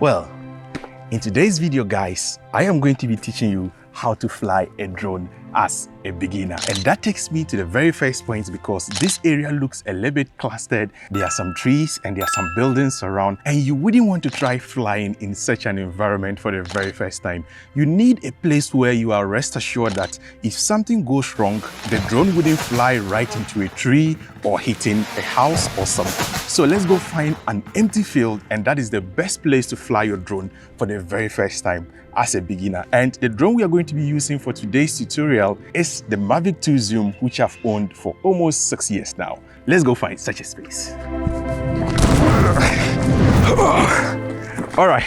Well, in today's video, guys, I am going to be teaching you how to fly a drone as a beginner. And that takes me to the very first point, because this area looks a little bit clustered. There are some trees and there are some buildings around, and you wouldn't want to try flying in such an environment for the very first time. You need a place where you are rest assured that if something goes wrong, the drone wouldn't fly right into a tree or hitting a house or something. So let's go find an empty field, and that is the best place to fly your drone for the very first time as a beginner. And the drone we are going to be using for today's tutorial is the Mavic 2 Zoom, which I've owned for almost 6 years now. Let's go find such a space. All right,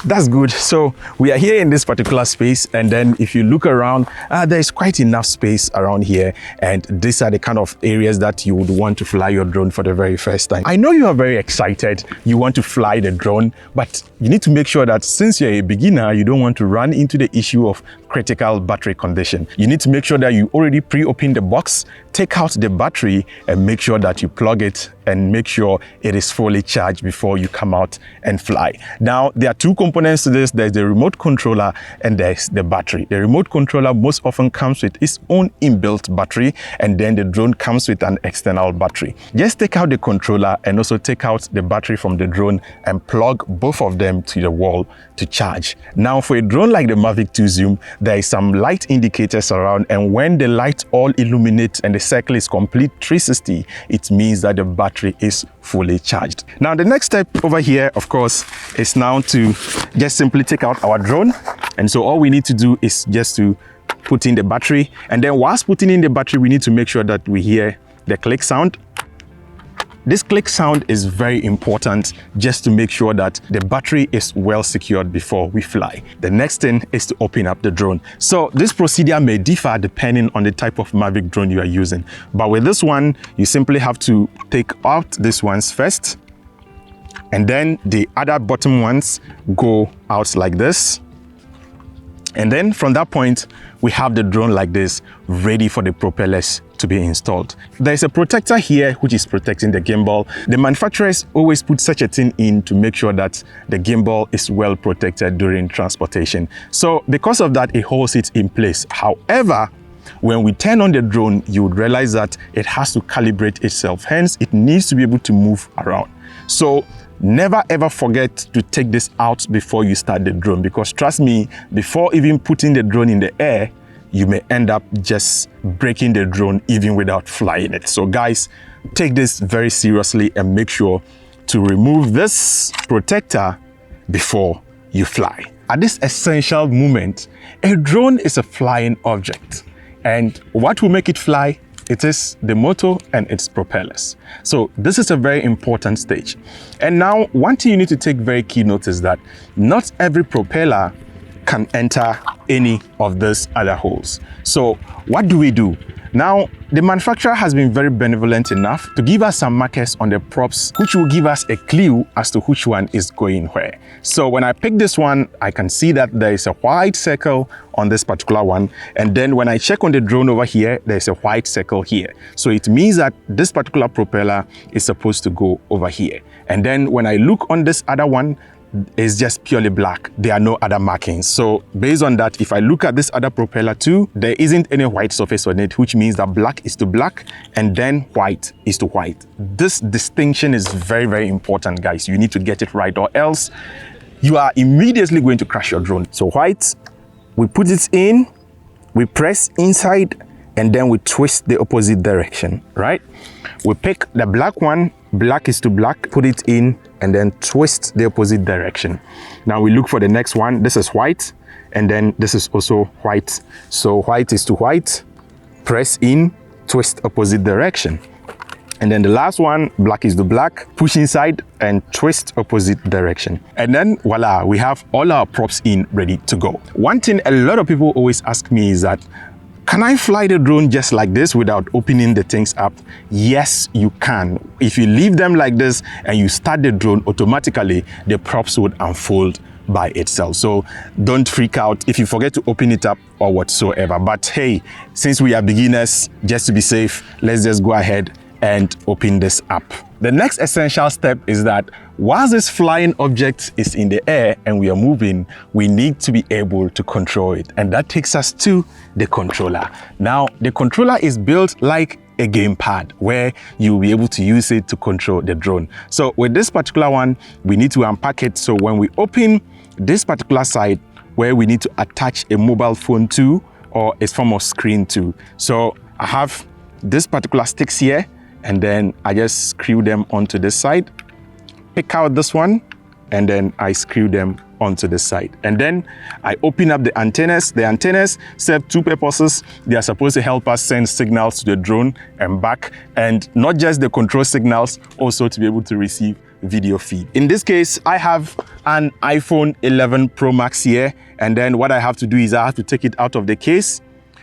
that's good. So we are here in this particular space, and then if you look around, there's quite enough space around here, and these are the kind of areas that you would want to fly your drone for the very first time. I know you are very excited, you want to fly the drone, but you need to make sure that since you're a beginner, you don't want to run into the issue of critical battery condition. You need to make sure that you already pre-open the box, take out the battery, and make sure that you plug it and make sure it is fully charged before you come out and fly. Now, there are two components to this. There's the remote controller and there's the battery. The remote controller most often comes with its own inbuilt battery, and then the drone comes with an external battery. Just take out the controller and also take out the battery from the drone and plug both of them to the wall to charge. Now, for a drone like the Mavic 2 Zoom, there is some light indicators around, and when the lights all illuminate and the circle is complete 360, it means that the battery is fully charged. Now, the next step over here, of course, is now to just simply take out our drone. And so all we need to do is just to put in the battery, and then whilst putting in the battery, we need to make sure that we hear the click sound. This click sound is very important just to make sure that the battery is well secured before we fly. The next thing is to open up the drone. So this procedure may differ depending on the type of Mavic drone you are using. But with this one, you simply have to take out these ones first, and then the other bottom ones go out like this. And then from that point, we have the drone like this, ready for the propellers to be installed. There's a protector here which is protecting the gimbal. The manufacturers always put such a thing in to make sure that the gimbal is well protected during transportation. So because of that, it holds it in place. However, when we turn on the drone, you would realize that it has to calibrate itself. Hence, it needs to be able to move around. So never ever forget to take this out before you start the drone, because trust me, before even putting the drone in the air, you may end up just breaking the drone even without flying it. So guys, take this very seriously and make sure to remove this protector before you fly. At this essential moment, a drone is a flying object, and what will make it fly? It is the motor and its propellers. So this is a very important stage. And now, one thing you need to take very key note is that not every propeller can enter any of these other holes. So what do we do? Now, the manufacturer has been very benevolent enough to give us some markers on the props, which will give us a clue as to which one is going where. So when I pick this one, I can see that there is a white circle on this particular one. And then when I check on the drone over here, there's a white circle here. So it means that this particular propeller is supposed to go over here. And then when I look on this other one, it's just purely black. There are no other markings. So based on that, if I look at this other propeller too, there isn't any white surface on it, which means that black is to black and then white is to white. This distinction is very, very important, guys. You need to get it right, or else you are immediately going to crash your drone. So white, we put it in, we press inside, and then we twist the opposite direction, right? We pick the black one, black is to black, put it in, and then twist the opposite direction. Now we look for the next one. This is white, and then this is also white. So white is to white, press in, twist opposite direction. And then the last one, black is to black, push inside and twist opposite direction. And then voila, we have all our props in, ready to go. One thing a lot of people always ask me is that, can I fly the drone just like this without opening the things up? Yes, you can. If you leave them like this and you start the drone, automatically the props would unfold by itself. So don't freak out if you forget to open it up or whatsoever. But hey, since we are beginners, just to be safe, let's just go ahead and open this up. The next essential step is that whilst this flying object is in the air and we are moving, we need to be able to control it. And that takes us to the controller. Now, the controller is built like a gamepad where you'll be able to use it to control the drone. So with this particular one, we need to unpack it. So when we open this particular side where we need to attach a mobile phone to or a form of screen to. So I have this particular sticks here, and then I just screw them onto this side, pick out this one, and then I screw them onto the side. And then I open up the antennas. The antennas serve two purposes. They are supposed to help us send signals to the drone and back, and not just the control signals, also to be able to receive video feed. In this case, I have an iPhone 11 Pro Max here, and then what I have to do is I have to take it out of the case.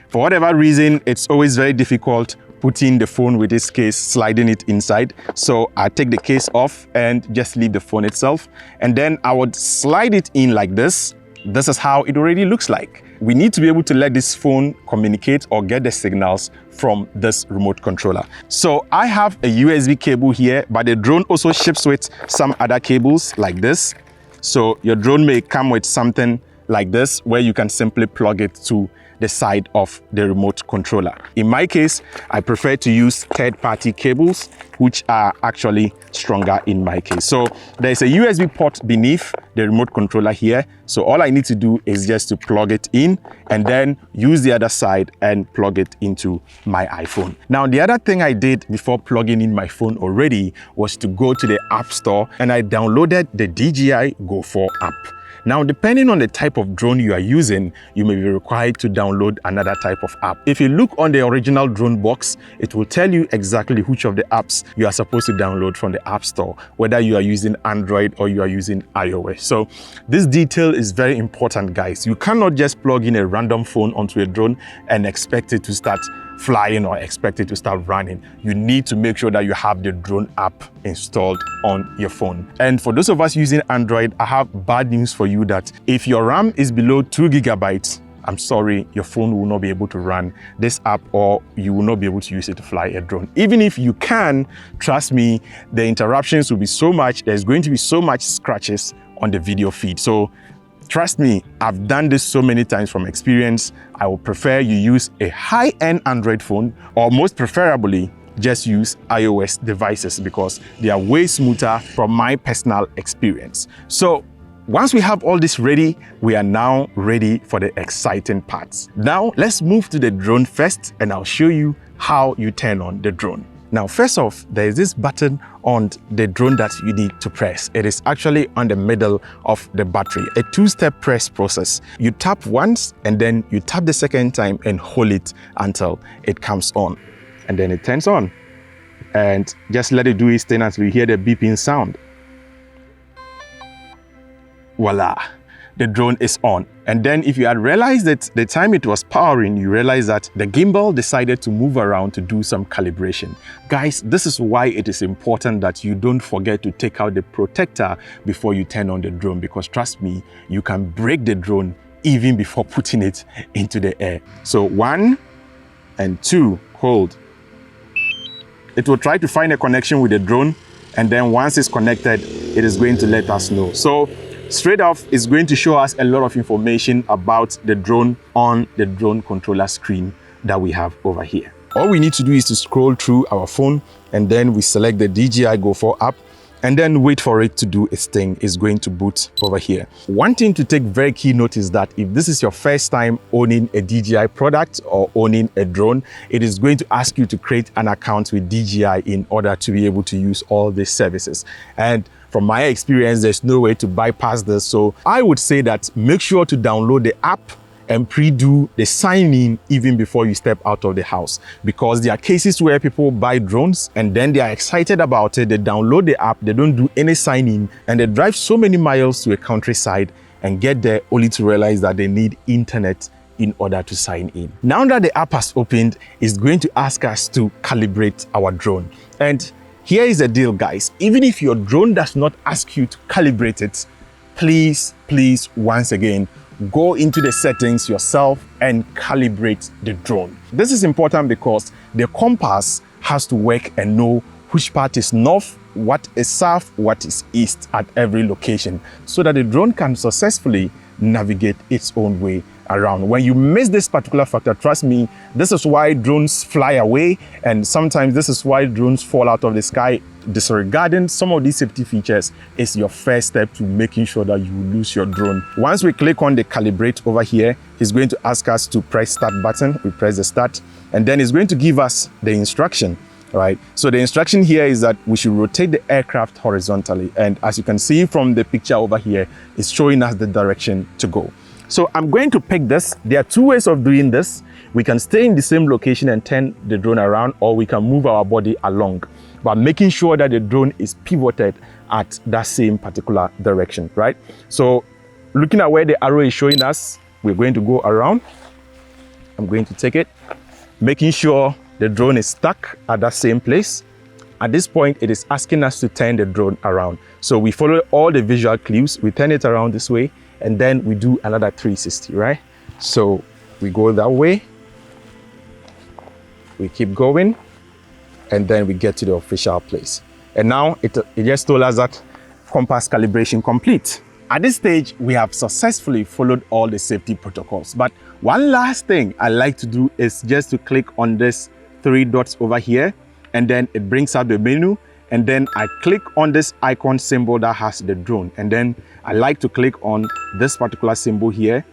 For whatever reason, it's always very difficult putting the phone with this case, sliding it inside. So I take the case off and just leave the phone itself. And then I would slide it in like this. This is how it already looks like. We need to be able to let this phone communicate or get the signals from this remote controller. So I have a USB cable here, but the drone also ships with some other cables like this. So your drone may come with something like this where you can simply plug it to the side of the remote controller. In my case, I prefer to use third-party cables, which are actually stronger in my case. So there's a USB port beneath the remote controller here. So all I need to do is just to plug it in and then use the other side and plug it into my iPhone. Now, the other thing I did before plugging in my phone already was to go to the App Store and I downloaded the DJI GO4 app. Now, depending on the type of drone you are using, you may be required to download another type of app. If you look on the original drone box, it will tell you exactly which of the apps you are supposed to download from the App Store, whether you are using Android or you are using iOS. So this detail is very important, guys. You cannot just plug in a random phone onto a drone and expect it to start flying or expect it to start running. You need to make sure that you have the drone app installed on your phone. And for those of us using Android, I have bad news for you that if your RAM is below 2 gigabytes, I'm sorry, your phone will not be able to run this app or you will not be able to use it to fly a drone. Even if you can, trust me, the interruptions will be so much, there's going to be so much scratches on the video feed. So trust me, I've done this so many times from experience. I would prefer you use a high-end Android phone, or most preferably, just use iOS devices because they are way smoother from my personal experience. So once we have all this ready, we are now ready for the exciting parts. Now, let's move to the drone first, and I'll show you how you turn on the drone. Now, first off, there is this button on the drone that you need to press. It is actually on the middle of the battery, a two-step press process. You tap once and then you tap the second time and hold it until it comes on. And then it turns on. And just let it do its thing until you hear the beeping sound. Voila, the drone is on. And then if you had realized that the time it was powering, you realize that the gimbal decided to move around to do some calibration. Guys, this is why it is important that you don't forget to take out the protector before you turn on the drone, because trust me, you can break the drone even before putting it into the air. So 1 and 2, hold. It will try to find a connection with the drone, and then once it's connected, it is going to let us know. So straight off, it's going to show us a lot of information about the drone on the drone controller screen that we have over here. All we need to do is to scroll through our phone, and then we select the DJI GO4 app, and then wait for it to do its thing. It's going to boot over here. One thing to take very key note is that if this is your first time owning a DJI product or owning a drone, it is going to ask you to create an account with DJI in order to be able to use all these services. And from my experience, there's no way to bypass this. So I would say that make sure to download the app and pre-do the sign-in even before you step out of the house, because there are cases where people buy drones and then they are excited about it, they download the app, they don't do any sign-in, and they drive so many miles to a countryside and get there only to realize that they need internet in order to sign in. Now that the app has opened, it's going to ask us to calibrate our drone. And here is the deal, guys. Even if your drone does not ask you to calibrate it, please, once again, go into the settings yourself and calibrate the drone. This is important because the compass has to work and know which part is north what is south, what is east at every location, so that the drone can successfully navigate its own way around. When you miss this particular factor, trust me, this is why drones fly away, and sometimes this is why drones fall out of the sky. Disregarding some of these safety features is your first step to making sure that you lose your drone. Once we click on the calibrate over here, it's going to ask us to press start button. We press the start, and then it's going to give us the instruction. Right, so the instruction here is that we should rotate the aircraft horizontally, and as you can see from the picture over here, it's showing us the direction to go. So I'm going to pick this. There are two ways of doing this. We can stay in the same location and turn the drone around, or we can move our body along, but making sure that the drone is pivoted at that same particular direction, right? So looking at where the arrow is showing us, we're going to go around. I'm going to take it, making sure the drone is stuck at that same place. At this point, it is asking us to turn the drone around. So we follow all the visual clues, we turn it around this way, and then we do another 360, right? So we go that way, we keep going, and then we get to the official place. And now it just told us that compass calibration complete. At this stage, we have successfully followed all the safety protocols. But one last thing I like to do is just to click on this 3 dots over here, and then it brings up the menu, and then I click on this icon symbol that has the drone, and then I like to click on this particular symbol here,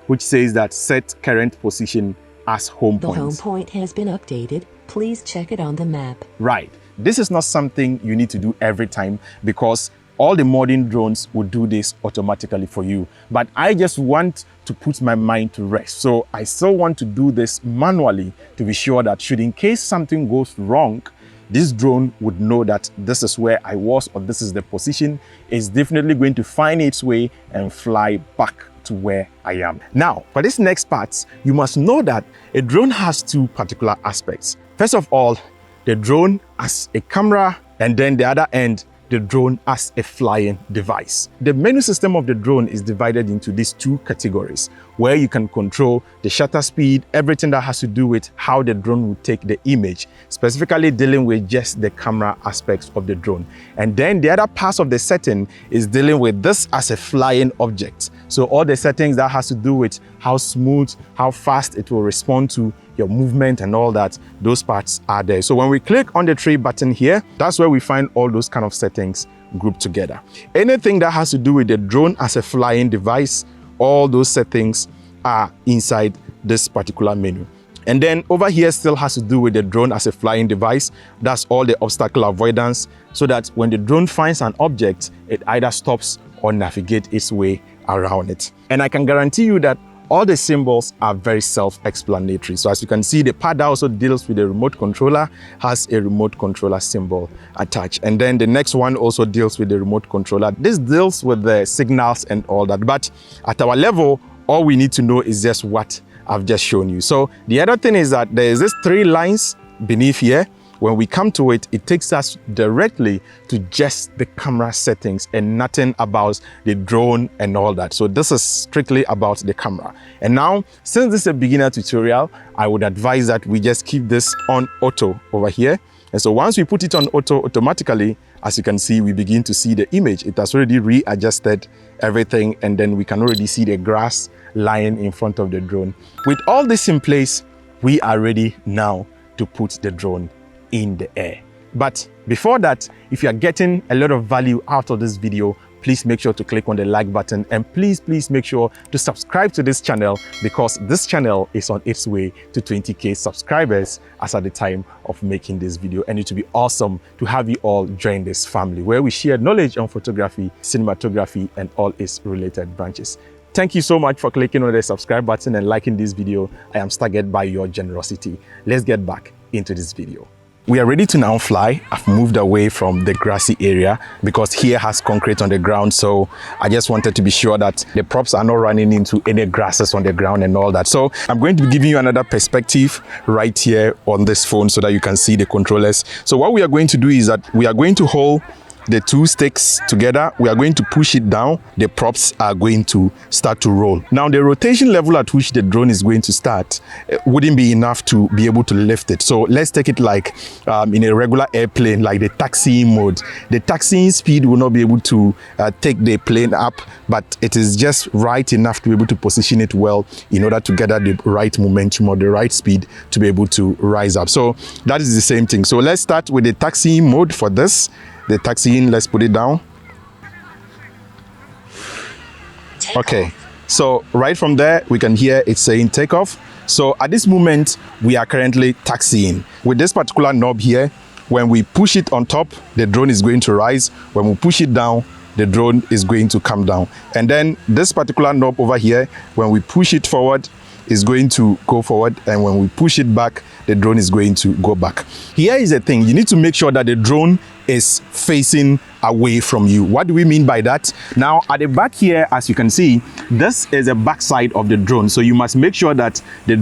which says that set current position as home point. The home point has been updated. Please check it on the map. Right. This is not something you need to do every time, because all the modern drones will do this automatically for you. But I just want to put my mind to rest. So I still want to do this manually to be sure that should in case something goes wrong, this drone would know that this is where I was, or this is the position. It's definitely going to find its way and fly back to where I am. Now, for this next part, you must know that a drone has two particular aspects. First of all, the drone as a camera, and then the other end, the drone as a flying device. The menu system of the drone is divided into these two categories, where you can control the shutter speed, everything that has to do with how the drone will take the image, specifically dealing with just the camera aspects of the drone. And then the other part of the setting is dealing with this as a flying object. So all the settings that has to do with how smooth, how fast it will respond to your movement and all that, those parts are there. So when we click on the 3 button here, that's where we find all those kind of settings grouped together. Anything that has to do with the drone as a flying device, all those settings are inside this particular menu. And then over here still has to do with the drone as a flying device. That's all the obstacle avoidance, so that when the drone finds an object, it either stops or navigates its way around it. And I can guarantee you that all the symbols are very self-explanatory. So as you can see, the pad that also deals with the remote controller has a remote controller symbol attached. And then the next one also deals with the remote controller. This deals with the signals and all that. But at our level, all we need to know is just what I've just shown you. So the other thing is that there is this 3 lines beneath here. When we come to it, it takes us directly to just the camera settings and nothing about the drone and all that. So this is strictly about the camera. And now, since this is a beginner tutorial, I would advise that we just keep this on auto over here. And so once we put it on auto, automatically, as you can see, we begin to see the image. It has already readjusted everything, and then we can already see the grass lying in front of the drone. With all this in place, we are ready now to put the drone in the air. But before that, if you are getting a lot of value out of this video, please make sure to click on the like button, and please make sure to subscribe to this channel, because this channel is on its way to 20K subscribers as at the time of making this video. And it will be awesome to have you all join this family where we share knowledge on photography, cinematography, and all its related branches. Thank you so much for clicking on the subscribe button and liking this video. I am staggered by your generosity. Let's get back into this video. We are ready to now fly. I've moved away from the grassy area because here has concrete on the ground. So I just wanted to be sure that the props are not running into any grasses on the ground and all that. So I'm going to be giving you another perspective right here on this phone so that you can see the controllers. So what we are going to do is that we are going to hold the two sticks together, we are going to push it down. The props are going to start to roll. Now, the rotation level at which the drone is going to start wouldn't be enough to be able to lift it. So let's take it like in a regular airplane, like the taxiing mode. The taxiing speed will not be able to take the plane up, but it is just right enough to be able to position it well in order to gather the right momentum or the right speed to be able to rise up. So that is the same thing. So let's start with the taxiing mode for this. The taxiing, let's put it down. Okay, so right from there, we can hear it saying takeoff. So at this moment, we are currently taxiing. With this particular knob here, when we push it on top, the drone is going to rise. When we push it down, the drone is going to come down. And then this particular knob over here, when we push it forward, is going to go forward, and when we push it back, the drone is going to go back. Here is the thing, you need to make sure that the drone is facing away from you. What do we mean by that? Now, at the back here, as you can see, this is the back side of the drone. So you must make sure that the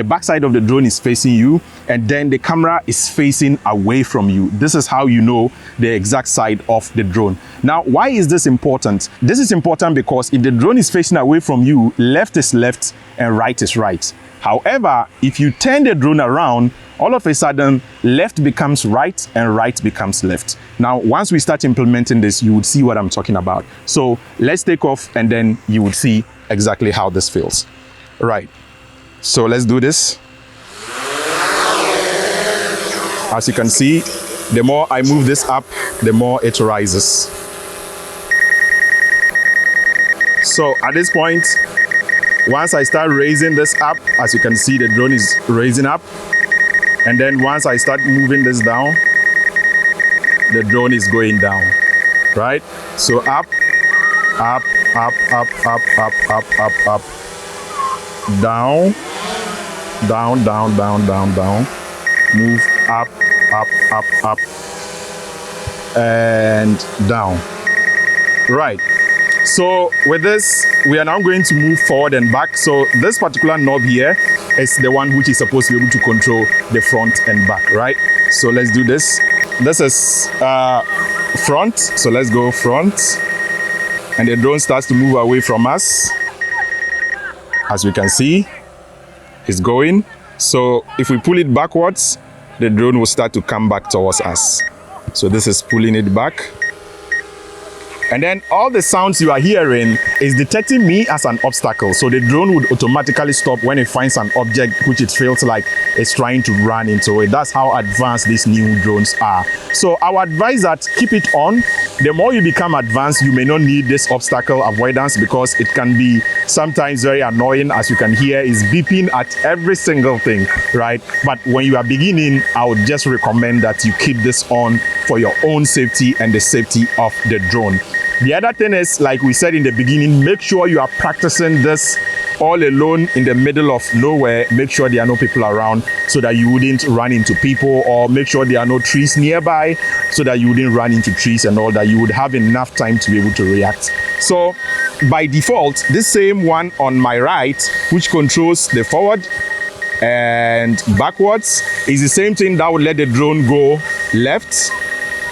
back side of the drone is facing you, and then the camera is facing away from you. This is how you know the exact side of the drone. Now, why is this important? This is important because if the drone is facing away from you, left is left and right is right. However, if you turn the drone around, all of a sudden, left becomes right and right becomes left. Now, once we start implementing this, you would see what I'm talking about. So let's take off, and then you would see exactly how this feels. Right. So let's do this. As you can see, the more I move this up, the more it rises. So at this point, once I start raising this up, as you can see, the drone is raising up. And then once I start moving this down, the drone is going down, right? So up, up, up, up, up, up, up, up, up, down, down, down, down, down, down, move up, up, up, up, and down, right? So with this, we are now going to move forward and back. So this particular knob here is the one which is supposed to be able to control the front and back, right? So let's do this. This is front. So let's go front. And the drone starts to move away from us. As we can see, it's going. So if we pull it backwards, the drone will start to come back towards us. So this is pulling it back. And then all the sounds you are hearing is detecting me as an obstacle. So the drone would automatically stop when it finds an object which it feels like it's trying to run into it. That's how advanced these new drones are. So I would advise that keep it on. The more you become advanced, you may not need this obstacle avoidance because it can be sometimes very annoying. As you can hear, it's beeping at every single thing, right? But when you are beginning, I would just recommend that you keep this on for your own safety and the safety of the drone. The other thing is, like we said in the beginning, make sure you are practicing this all alone in the middle of nowhere. Make sure there are no people around so that you wouldn't run into people, or make sure there are no trees nearby so that you wouldn't run into trees and all that. You would have enough time to be able to react. So by default, this same one on my right, which controls the forward and backwards, is the same thing that will let the drone go left,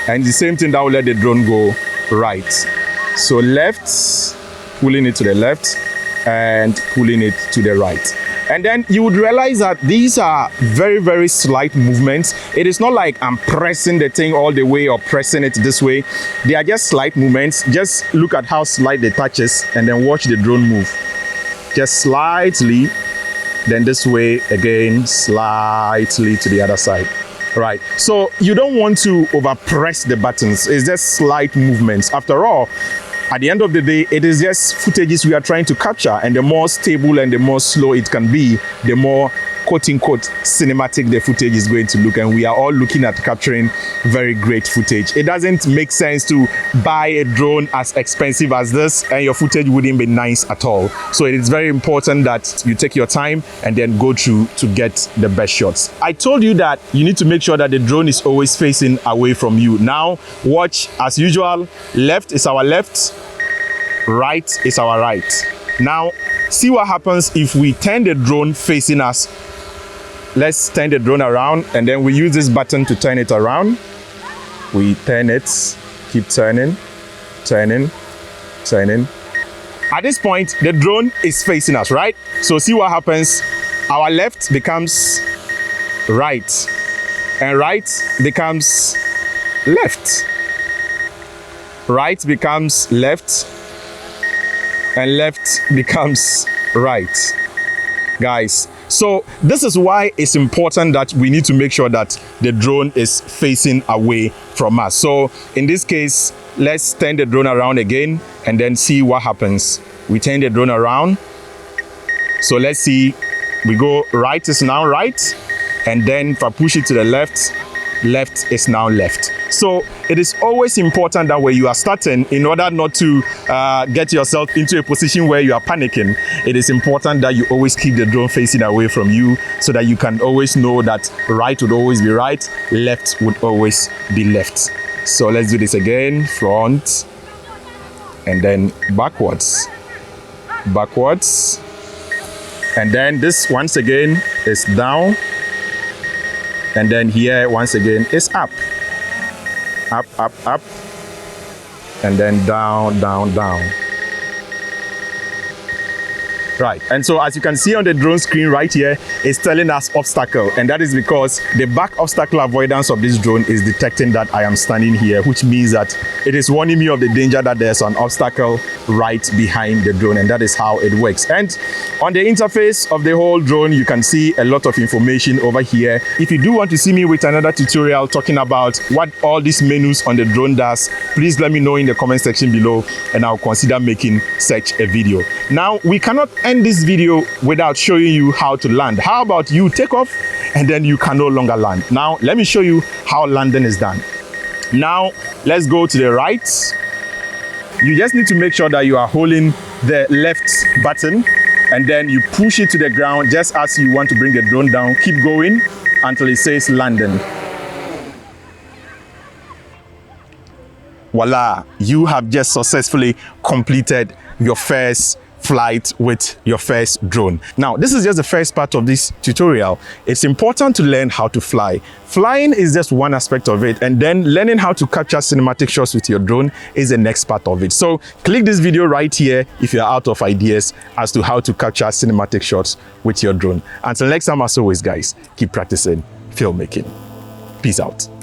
and the same thing that will let the drone go right. So left, pulling it to the left, and pulling it to the right. And then you would realize that these are very, very slight movements. It is not like I'm pressing the thing all the way or pressing it this way. They are just slight movements. Just look at how slight the touch is, and then watch the drone move. Just slightly, then this way again, slightly to the other side. Right, so you don't want to overpress the buttons. It's just slight movements. After all, at the end of the day, it is just footages we are trying to capture, and the more stable and the more slow it can be, the more quote-unquote cinematic the footage is going to look, and we are all looking at capturing very great footage. It doesn't make sense to buy a drone as expensive as this and your footage wouldn't be nice at all. So it is very important that you take your time and then go through to get the best shots. I told you that you need to make sure that the drone is always facing away from you. Now watch, as usual, left is our left, right is our right. Now see what happens if we turn the drone facing us. Let's turn the drone around, and then we use this button to turn it around. We turn it, keep turning, turning, turning. At this point, the drone is facing us, right? So see what happens. Our left becomes right, and right becomes left. Right becomes left, and left becomes right. Guys, so this is why it's important that we need to make sure that the drone is facing away from us. So in this case, let's turn the drone around again and then see what happens. We turn the drone around. So let's see, we go right is now right, and then if I push it to the left, left is now left. So it is always important that when you are starting, in order not to get yourself into a position where you are panicking, it is important that you always keep the drone facing away from you, so that you can always know that right would always be right, left would always be left. So let's do this again. Front, and then backwards, backwards, and then this once again is down, and then here once again is up, up, up, up, and then down, down, down. Right, and so as you can see on the drone screen right here, it's telling us obstacle, and that is because the back obstacle avoidance of this drone is detecting that I am standing here, which means that it is warning me of the danger that there's an obstacle right behind the drone, and that is how it works. And on the interface of the whole drone, you can see a lot of information over here. If you do want to see me with another tutorial talking about what all these menus on the drone does, please let me know in the comment section below, and I'll consider making such a video. Now, we cannot end this video without showing you how to land. How about you take off and then you can no longer land? Now, let me show you how landing is done. Now, let's go to the right. You just need to make sure that you are holding the left button, and then you push it to the ground just as you want to bring the drone down. Keep going until it says landing. Voila, you have just successfully completed your first flight with your first drone. Now, this is just the first part of this tutorial. It's important to learn how to fly. Flying is just one aspect of it, and then learning how to capture cinematic shots with your drone is the next part of it. So click this video right here if you're out of ideas as to how to capture cinematic shots with your drone. Until next time, as always, guys, keep practicing filmmaking. Peace out.